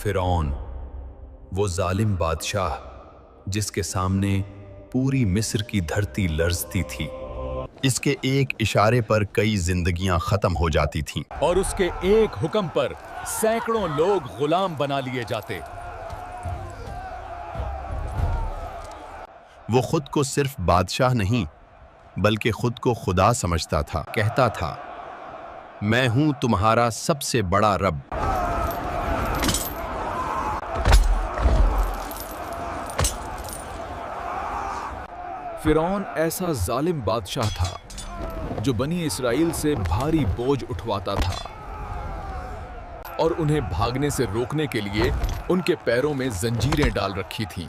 فرعون، وہ ظالم بادشاہ جس کے سامنے پوری مصر کی دھرتی لرزتی تھی۔ اس کے ایک اشارے پر کئی زندگیاں ختم ہو جاتی تھیں، اور اس کے ایک حکم پر سینکڑوں لوگ غلام بنا لیے جاتے۔ وہ خود کو صرف بادشاہ نہیں بلکہ خود کو خدا سمجھتا تھا۔ کہتا تھا، میں ہوں تمہارا سب سے بڑا رب۔ فرعون ایسا ظالم بادشاہ تھا جو بنی اسرائیل سے بھاری بوجھ اٹھواتا تھا اور انہیں بھاگنے سے روکنے کے لیے ان کے پیروں میں زنجیریں ڈال رکھی تھیں۔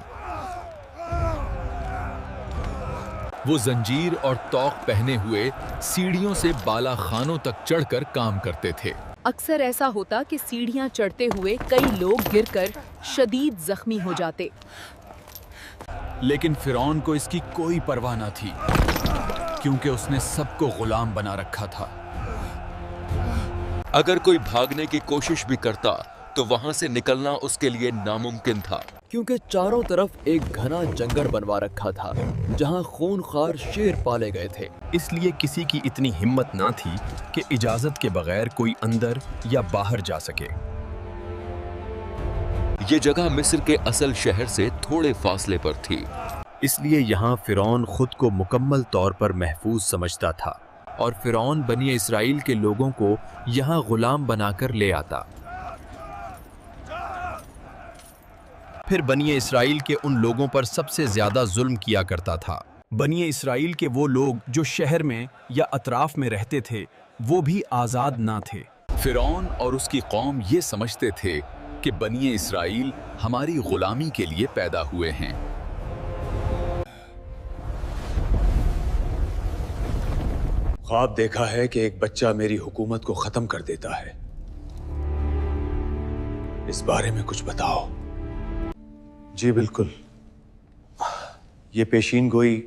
وہ زنجیر اور توق پہنے ہوئے سیڑھیوں سے بالا خانوں تک چڑھ کر کام کرتے تھے۔ اکثر ایسا ہوتا کہ سیڑھیاں چڑھتے ہوئے کئی لوگ گر کر شدید زخمی ہو جاتے۔ لیکن فرعون کو اس کی کوئی پرواہ نہ تھی، کیونکہ اس نے سب کو غلام بنا رکھا تھا۔ اگر کوئی بھاگنے کی کوشش بھی کرتا تو وہاں سے نکلنا اس کے لیے ناممکن تھا، کیونکہ چاروں طرف ایک گھنا جنگل بنوا رکھا تھا جہاں خونخوار شیر پالے گئے تھے۔ اس لیے کسی کی اتنی ہمت نہ تھی کہ اجازت کے بغیر کوئی اندر یا باہر جا سکے۔ یہ جگہ مصر کے اصل شہر سے تھوڑے فاصلے پر تھی، اس لیے یہاں فرعون خود کو مکمل طور پر محفوظ سمجھتا تھا، اور فرعون بنی اسرائیل کے لوگوں کو یہاں غلام بنا کر لے آتا۔ پھر بنی اسرائیل کے ان لوگوں پر سب سے زیادہ ظلم کیا کرتا تھا۔ بنی اسرائیل کے وہ لوگ جو شہر میں یا اطراف میں رہتے تھے وہ بھی آزاد نہ تھے۔ فرعون اور اس کی قوم یہ سمجھتے تھے کہ بنی اسرائیل ہماری غلامی کے لیے پیدا ہوئے ہیں۔ خواب دیکھا ہے کہ ایک بچہ میری حکومت کو ختم کر دیتا ہے، اس بارے میں کچھ بتاؤ۔ جی بالکل، یہ پیشین گوئی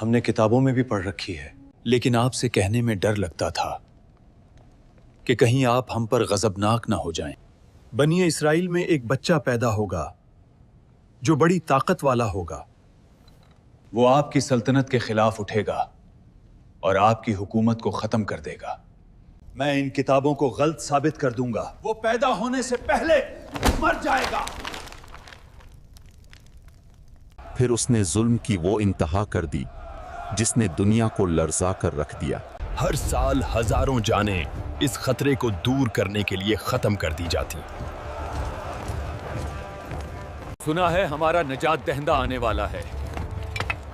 ہم نے کتابوں میں بھی پڑھ رکھی ہے، لیکن آپ سے کہنے میں ڈر لگتا تھا کہ کہیں آپ ہم پر غضبناک نہ ہو جائیں۔ بنی اسرائیل میں ایک بچہ پیدا ہوگا جو بڑی طاقت والا ہوگا۔ وہ آپ کی سلطنت کے خلاف اٹھے گا اور آپ کی حکومت کو ختم کر دے گا۔ میں ان کتابوں کو غلط ثابت کر دوں گا۔ وہ پیدا ہونے سے پہلے مر جائے گا۔ پھر اس نے ظلم کی وہ انتہا کر دی جس نے دنیا کو لرزا کر رکھ دیا۔ ہر سال ہزاروں جانیں اس خطرے کو دور کرنے کے لیے ختم کر دی جاتی۔ سنا ہے ہمارا نجات دہندہ آنے والا ہے،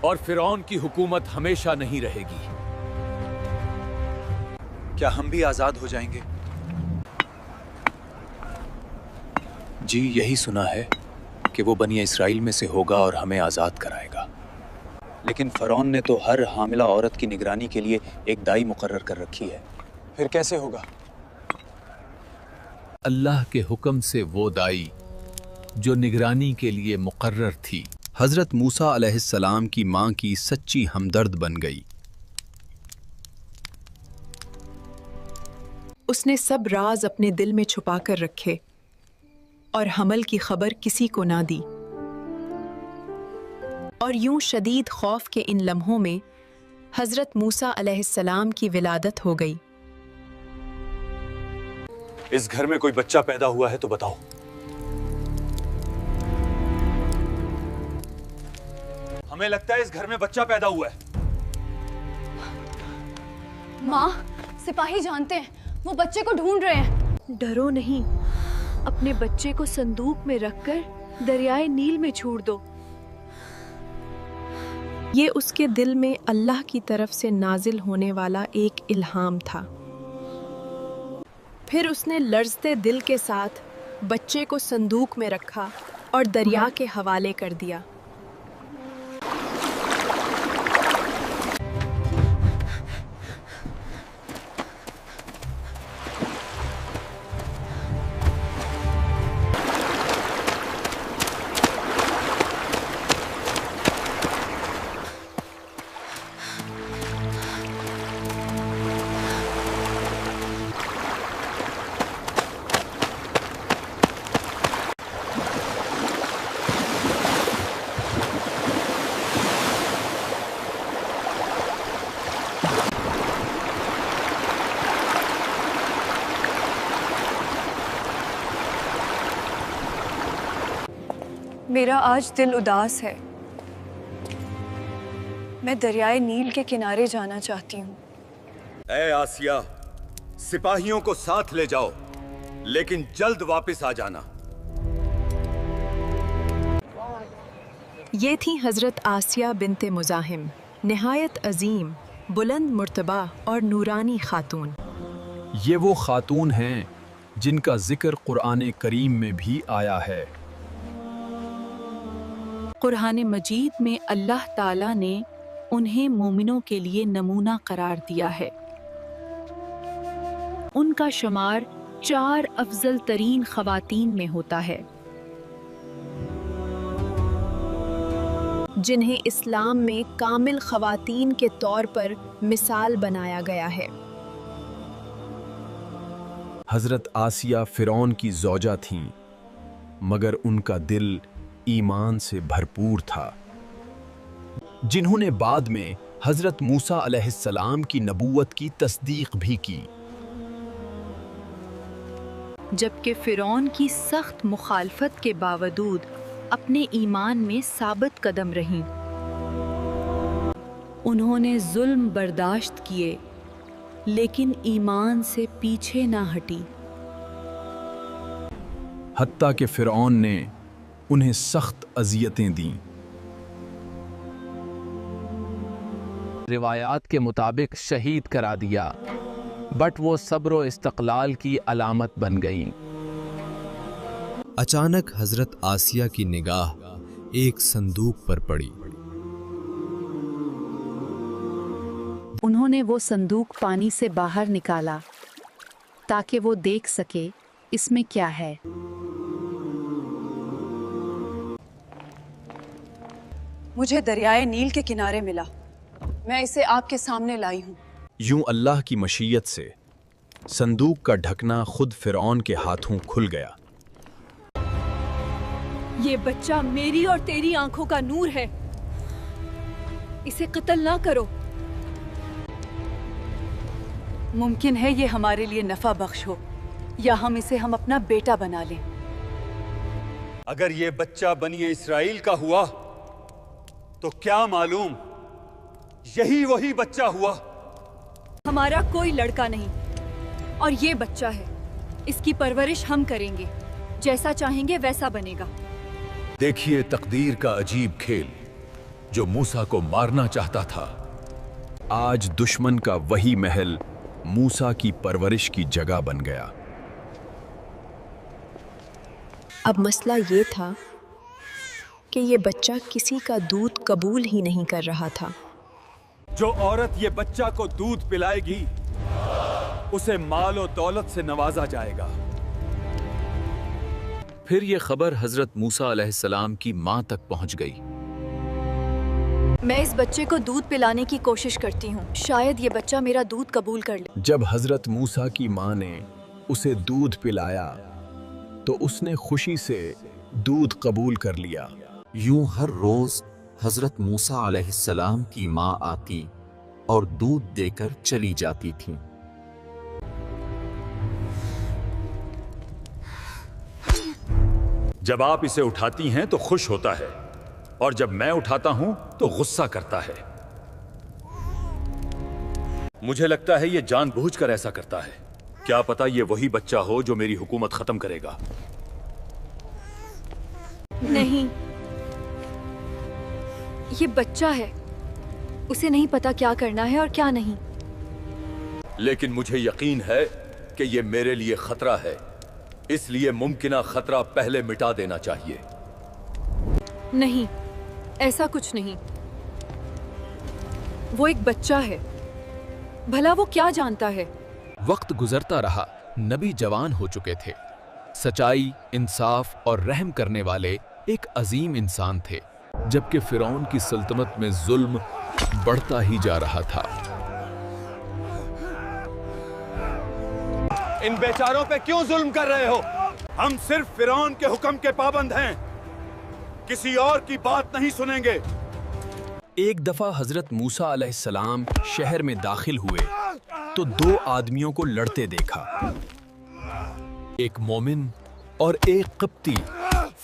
اور فرعون کی حکومت ہمیشہ نہیں رہے گی۔ کیا ہم بھی آزاد ہو جائیں گے؟ جی یہی سنا ہے کہ وہ بنی اسرائیل میں سے ہوگا اور ہمیں آزاد کرائے گا۔ لیکن فرعون نے تو ہر حاملہ عورت کی نگرانی کے لیے ایک دائی مقرر کر رکھی ہے، پھر کیسے ہوگا؟ اللہ کے حکم سے وہ دائی جو نگرانی کے لیے مقرر تھی حضرت موسیٰ علیہ السلام کی ماں کی سچی ہمدرد بن گئی۔ اس نے سب راز اپنے دل میں چھپا کر رکھے اور حمل کی خبر کسی کو نہ دی، اور یوں شدید خوف کے ان لمحوں میں حضرت موسیٰ علیہ السلام کی ولادت ہو گئی۔ اس گھر میں کوئی بچہ پیدا ہوا ہے تو بتاؤ۔ ہمیں لگتا ہے اس گھر میں بچہ پیدا ہوا ہے۔ ماں، سپاہی جانتے ہیں وہ بچے کو ڈھونڈ رہے ہیں۔ ڈرو نہیں، اپنے بچے کو صندوق میں رکھ کر دریائے نیل میں چھوڑ دو۔ یہ اس کے دل میں اللہ کی طرف سے نازل ہونے والا ایک الہام تھا۔ پھر اس نے لرزتے دل کے ساتھ بچے کو صندوق میں رکھا اور دریا کے حوالے کر دیا۔ میرا آج دل اداس ہے. میں دریائے نیل کے کنارے جانا چاہتی ہوں. اے آسیہ، سپاہیوں کو ساتھ لے جاؤ، لیکن جلد واپس آ جانا. یہ تھی حضرت آسیہ بنت مزاحم، نہایت عظیم، بلند مرتبہ اور نورانی خاتون. یہ وہ خاتون ہیں جن کا ذکر قرآن کریم میں بھی آیا ہے. قرآن مجید میں اللہ تعالیٰ نے انہیں مومنوں کے لیے نمونہ قرار دیا ہے. ان کا شمار 4 افضل ترین خواتین میں ہوتا ہے، جنہیں اسلام میں کامل خواتین کے طور پر مثال بنایا گیا ہے. حضرت آسیہ فرعون کی زوجہ تھیں، مگر ان کا دل ایمان سے بھرپور تھا، جنہوں نے بعد میں حضرت موسیٰ علیہ السلام کی نبوت کی تصدیق بھی کی. جبکہ فرعون کی سخت مخالفت کے باوجود اپنے ایمان میں ثابت قدم رہیں. انہوں نے ظلم برداشت کیے لیکن ایمان سے پیچھے نہ ہٹی. حتیٰ کہ فرعون نے انہیں سخت اذیتیں دیں. روایات کے مطابق شہید کرا دیا، بٹ وہ صبر و استقلال کی علامت بن گئیں. اچانک حضرت آسیہ کی نگاہ ایک صندوق پر پڑی. انہوں نے وہ صندوق پانی سے باہر نکالا تاکہ وہ دیکھ سکے اس میں کیا ہے. مجھے دریائے نیل کے کنارے ملا. میں اسے آپ کے سامنے لائی ہوں. یوں اللہ کی مشیت سے صندوق کا ڈھکنا خود فرعون کے ہاتھوں کھل گیا. یہ بچہ میری اور تیری آنکھوں کا نور ہے. اسے قتل نہ کرو. ممکن ہے یہ ہمارے لیے نفع بخش ہو، یا ہم اپنا بیٹا بنا لیں. اگر یہ بچہ بنی اسرائیل کا ہوا تو کیا معلوم یہی وہی بچہ ہوا. ہمارا کوئی لڑکا نہیں اور یہ بچہ ہے. اس کی پرورش ہم کریں گے، جیسا چاہیں گے ویسا بنے گا. دیکھیے تقدیر کا عجیب کھیل. جو موسیٰ کو مارنا چاہتا تھا، آج دشمن کا وہی محل موسیٰ کی پرورش کی جگہ بن گیا. اب مسئلہ یہ تھا کہ یہ بچہ کسی کا دودھ قبول ہی نہیں کر رہا تھا. جو عورت یہ بچہ کو دودھ پلائے گی اسے مال و دولت سے نوازا جائے گا. پھر یہ خبر حضرت موسیٰ علیہ السلام کی ماں تک پہنچ گئی. میں اس بچے کو دودھ پلانے کی کوشش کرتی ہوں، شاید یہ بچہ میرا دودھ قبول کر لے. جب حضرت موسیٰ کی ماں نے اسے دودھ پلایا تو اس نے خوشی سے دودھ قبول کر لیا. یوں ہر روز حضرت موسیٰ علیہ السلام کی ماں آتی اور دودھ دے کر چلی جاتی تھی. جب آپ اسے اٹھاتی ہیں تو خوش ہوتا ہے، اور جب میں اٹھاتا ہوں تو غصہ کرتا ہے. مجھے لگتا ہے یہ جان بوجھ کر ایسا کرتا ہے. کیا پتا یہ وہی بچہ ہو جو میری حکومت ختم کرے گا. نہیں، یہ بچہ ہے. اسے نہیں پتا کیا کرنا ہے اور کیا نہیں. لیکن مجھے یقین ہے کہ یہ میرے لیے خطرہ ہے، اس لیے ممکنہ خطرہ پہلے مٹا دینا چاہیے. نہیں، ایسا کچھ نہیں. وہ ایک بچہ ہے، بھلا وہ کیا جانتا ہے. وقت گزرتا رہا. نبی جوان ہو چکے تھے. سچائی، انصاف اور رحم کرنے والے ایک عظیم انسان تھے، جبکہ فرعون کی سلطنت میں ظلم بڑھتا ہی جا رہا تھا. ان بیچاروں پہ کیوں ظلم کر رہے ہو؟ ہم صرف فرعون کے حکم کے پابند ہیں، کسی اور کی بات نہیں سنیں گے. ایک دفعہ حضرت موسیٰ علیہ السلام شہر میں داخل ہوئے تو 2 آدمیوں کو لڑتے دیکھا. ایک مومن اور ایک قبطی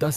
10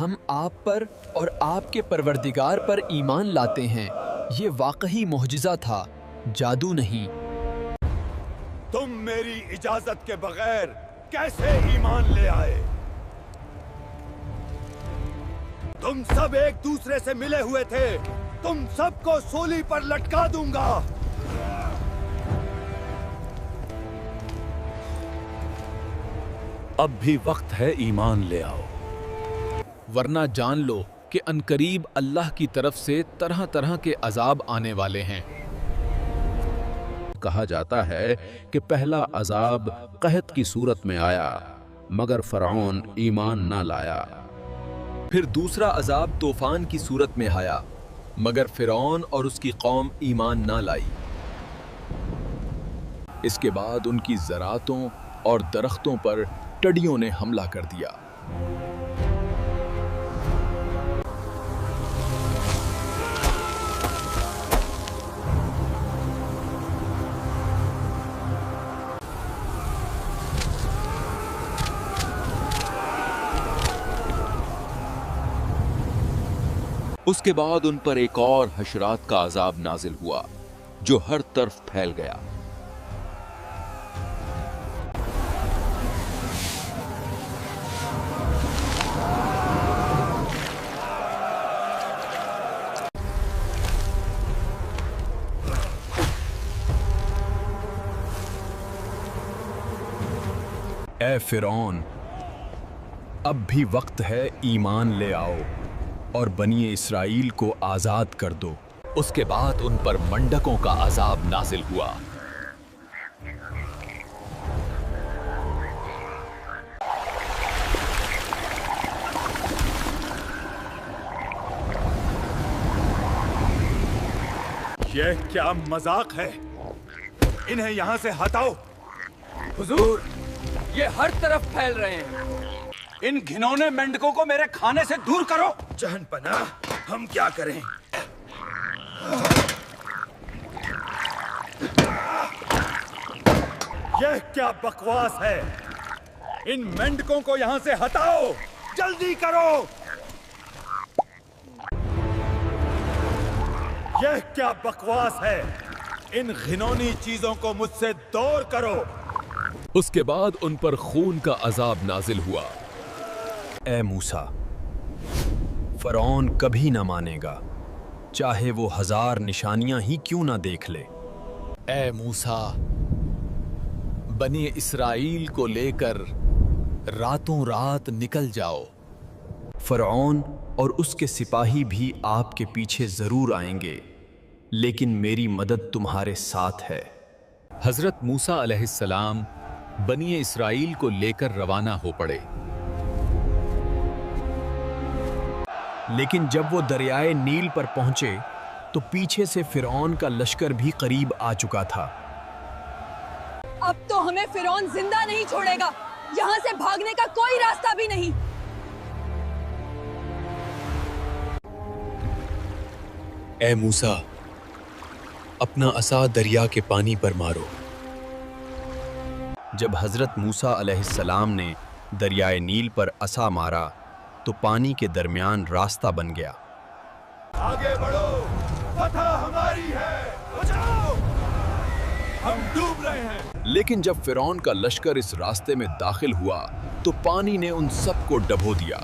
ہم آپ پر اور آپ کے پروردگار پر ایمان لاتے ہیں۔ یہ واقعی معجزہ تھا، جادو نہیں۔ تم میری اجازت کے بغیر کیسے ایمان لے آئے؟ تم سب ایک دوسرے سے ملے ہوئے تھے، تم سب کو سولی پر لٹکا دوں گا۔ اب بھی وقت ہے، ایمان لے آؤ، ورنہ جان لو کہ انقریب اللہ کی طرف سے طرح طرح کے عذاب آنے والے ہیں۔ کہا جاتا ہے کہ پہلا عذاب قحط کی صورت میں آیا مگر فرعون ایمان نہ لایا۔ پھر دوسرا عذاب طوفان کی صورت میں آیا مگر فرعون اور اس کی قوم ایمان نہ لائی۔ اس کے بعد ان کی زراعتوں اور درختوں پر ٹڈیوں نے حملہ کر دیا۔ اس کے بعد ان پر ایک اور حشرات کا عذاب نازل ہوا جو ہر طرف پھیل گیا۔ اے فرعون، اب بھی وقت ہے، ایمان لے آؤ اور بنی اسرائیل کو آزاد کر دو۔ اس کے بعد ان پر منڈکوں کا عذاب نازل ہوا۔ یہ کیا مذاق ہے؟ انہیں یہاں سے ہٹاؤ۔ حضور، یہ ہر طرف پھیل رہے ہیں۔ ان گھنونے مینڈکوں کو میرے کھانے سے دور کرو۔ جہن پناہ، ہم کیا کریں؟ یہ کیا بکواس ہے؟ ان مینڈکوں کو یہاں سے ہٹاؤ، جلدی کرو۔ یہ کیا بکواس ہے؟ ان گھنونی چیزوں کو مجھ سے دور کرو۔ اس کے بعد ان پر خون کا عذاب نازل ہوا۔ اے موسیٰ، فرعون کبھی نہ مانے گا، چاہے وہ 1000 نشانیاں ہی کیوں نہ دیکھ لے۔ اے موسیٰ، بنی اسرائیل کو لے کر راتوں رات نکل جاؤ۔ فرعون اور اس کے سپاہی بھی آپ کے پیچھے ضرور آئیں گے، لیکن میری مدد تمہارے ساتھ ہے۔ حضرت موسیٰ علیہ السلام بنی اسرائیل کو لے کر روانہ ہو پڑے۔ لیکن جب وہ دریائے نیل پر پہنچے تو پیچھے سے فرعون کا لشکر بھی قریب آ چکا تھا۔ اب تو ہمیں فرعون زندہ نہیں چھوڑے گا، یہاں سے بھاگنے کا کوئی راستہ بھی نہیں۔ اے موسیٰ، اپنا عصا دریا کے پانی پر مارو۔ جب حضرت موسیٰ علیہ السلام نے دریائے نیل پر عصا مارا تو پانی کے درمیان راستہ بن گیا۔ آگے بڑھو، فتح ہماری ہے، بچاؤ، ہم ڈوب رہے ہیں۔ لیکن جب فرعون کا لشکر اس راستے میں داخل ہوا تو پانی نے ان سب کو ڈبو دیا۔